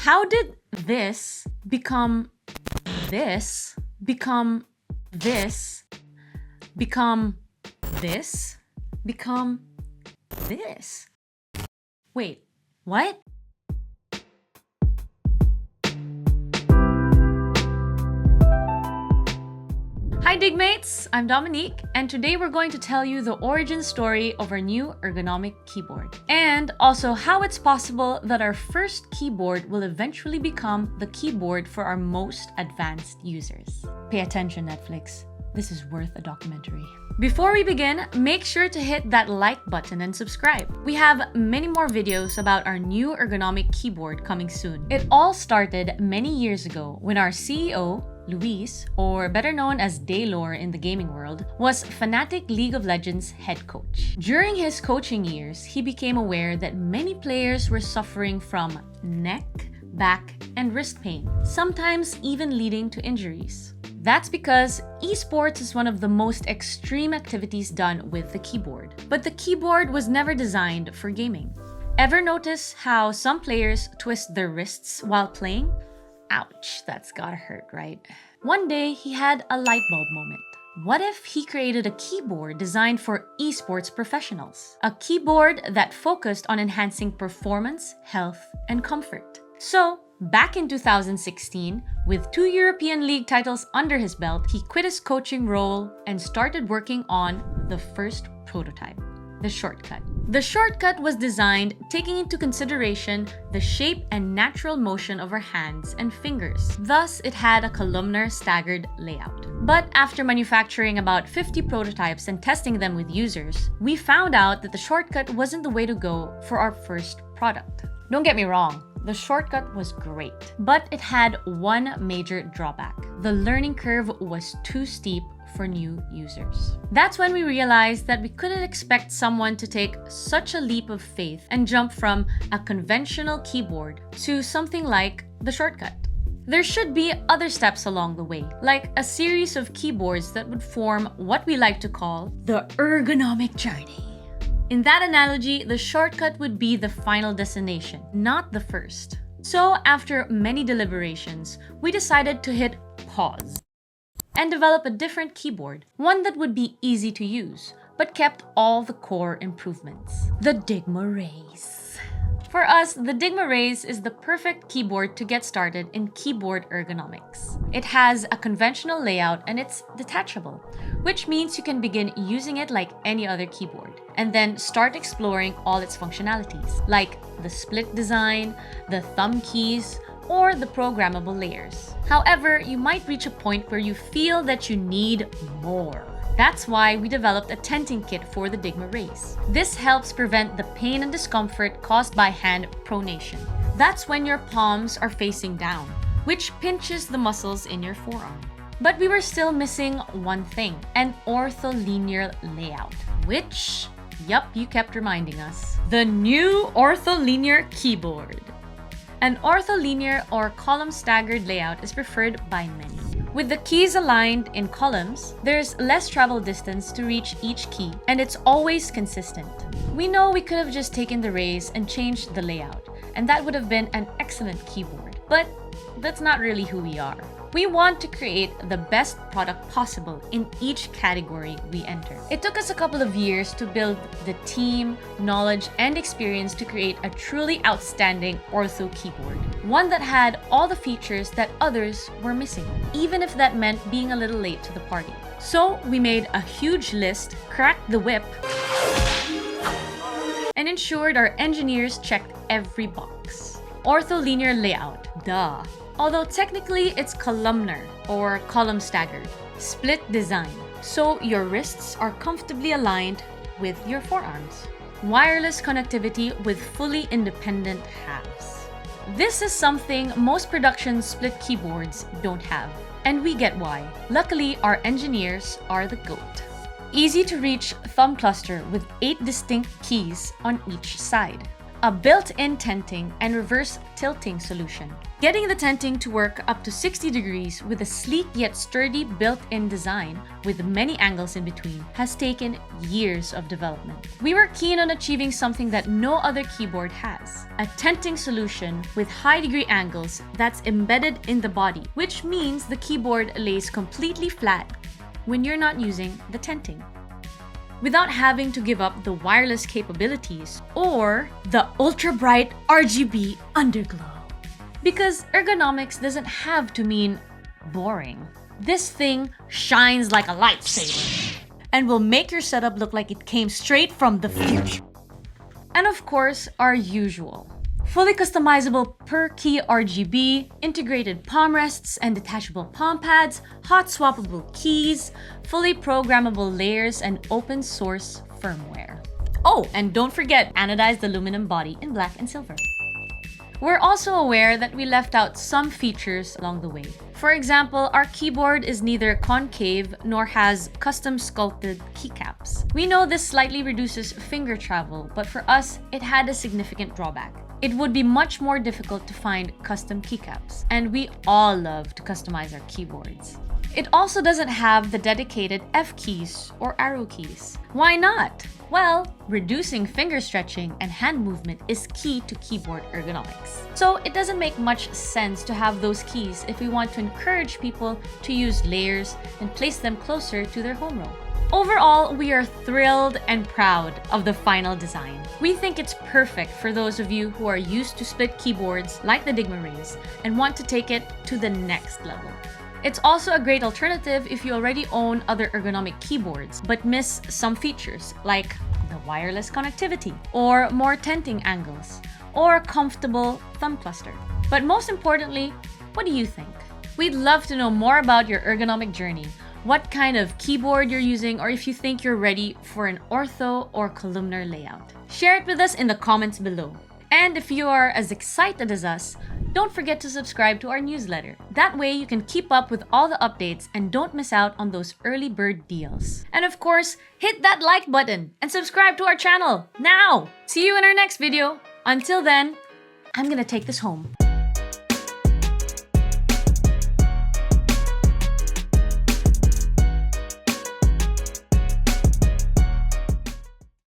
How did this become this, become this, become this, become this? Wait, what? Hi Digmates, I'm Dominique, and today we're going to tell you the origin story of our new ergonomic keyboard, and also how it's possible that our first keyboard will eventually become the keyboard for our most advanced users. Pay attention, Netflix. This is worth a documentary. Before we begin, make sure to hit that like button and subscribe. We have many more videos about our new ergonomic keyboard coming soon. It all started many years ago when our CEO, Luis, or better known as Daylor in the gaming world, was Fnatic League of Legends head coach. During his coaching years, he became aware that many players were suffering from neck, back, and wrist pain, sometimes even leading to injuries. That's because esports is one of the most extreme activities done with the keyboard. But the keyboard was never designed for gaming. Ever notice how some players twist their wrists while playing? Ouch, that's gotta hurt, right? One day, he had a light bulb moment. What if he created a keyboard designed for esports professionals? A keyboard that focused on enhancing performance, health, and comfort. So, back in 2016, with 2 European League titles under his belt, he quit his coaching role and started working on the first prototype, the Shortcut. The Shortcut was designed taking into consideration the shape and natural motion of our hands and fingers. Thus, it had a columnar staggered layout. But after manufacturing about 50 prototypes and testing them with users, we found out that the Shortcut wasn't the way to go for our first product. Don't get me wrong, the Shortcut was great, but it had one major drawback. The learning curve was too steep for new users. That's when we realized that we couldn't expect someone to take such a leap of faith and jump from a conventional keyboard to something like the Shortcut. There should be other steps along the way, like a series of keyboards that would form what we like to call the ergonomic journey. In that analogy, the Shortcut would be the final destination, not the first. So after many deliberations, we decided to hit pause and develop a different keyboard, one that would be easy to use, but kept all the core improvements. The Dygma Raise. For us, the Dygma Raise is the perfect keyboard to get started in keyboard ergonomics. It has a conventional layout and it's detachable, which means you can begin using it like any other keyboard, and then start exploring all its functionalities, like the split design, the thumb keys, or the programmable layers. However, you might reach a point where you feel that you need more. That's why we developed a tenting kit for the Dygma Raise. This helps prevent the pain and discomfort caused by hand pronation. That's when your palms are facing down, which pinches the muscles in your forearm. But we were still missing one thing, an ortholinear layout, which, yup, you kept reminding us. The new ortholinear keyboard. An ortholinear or column staggered layout is preferred by many. With the keys aligned in columns, there's less travel distance to reach each key, and it's always consistent. We know we could have just taken the Raise and changed the layout, and that would have been an excellent keyboard, but that's not really who we are. We want to create the best product possible in each category we enter. It took us a couple of years to build the team, knowledge, and experience to create a truly outstanding ortho keyboard. One that had all the features that others were missing, even if that meant being a little late to the party. So we made a huge list, cracked the whip, and ensured our engineers checked every box. Ortholinear layout, duh. Although technically it's columnar or column staggered. Split design, so your wrists are comfortably aligned with your forearms. Wireless connectivity with fully independent halves. This is something most production split keyboards don't have, and we get why. Luckily, our engineers are the GOAT. Easy to reach thumb cluster with 8 distinct keys on each side. a built-in tenting and reverse tilting solution. Getting the tenting to work up to 60 degrees with a sleek yet sturdy built-in design with many angles in between has taken years of development. We were keen on achieving something that no other keyboard has, a tenting solution with high degree angles that's embedded in the body, which means the keyboard lays completely flat when you're not using the tenting, without having to give up the wireless capabilities or the ultra-bright RGB underglow. Because ergonomics doesn't have to mean boring. This thing shines like a lightsaber and will make your setup look like it came straight from the future. And of course, our usual. Fully customizable per key RGB, integrated palm rests and detachable palm pads, hot swappable keys, fully programmable layers, and open source firmware. Oh, and don't forget anodized aluminum body in black and silver. We're also aware that we left out some features along the way. For example, our keyboard is neither concave nor has custom sculpted keycaps. We know this slightly reduces finger travel, but for us, it had a significant drawback. It would be much more difficult to find custom keycaps, and we all love to customize our keyboards. It also doesn't have the dedicated F keys or arrow keys. Why not? Well, reducing finger stretching and hand movement is key to keyboard ergonomics. So it doesn't make much sense to have those keys if we want to encourage people to use layers and place them closer to their home row. Overall, we are thrilled and proud of the final design. We think it's perfect for those of you who are used to split keyboards like the Dygma Raise and want to take it to the next level. It's also a great alternative if you already own other ergonomic keyboards but miss some features like the wireless connectivity or more tenting angles or a comfortable thumb cluster. But most importantly, what do you think? We'd love to know more about your ergonomic journey, what kind of keyboard you're using, or if you think you're ready for an ortho or columnar layout. Share it with us in the comments below. And if you are as excited as us, don't forget to subscribe to our newsletter. That way you can keep up with all the updates and don't miss out on those early bird deals. And of course, hit that like button and subscribe to our channel now. See you in our next video. Until then, I'm gonna take this home.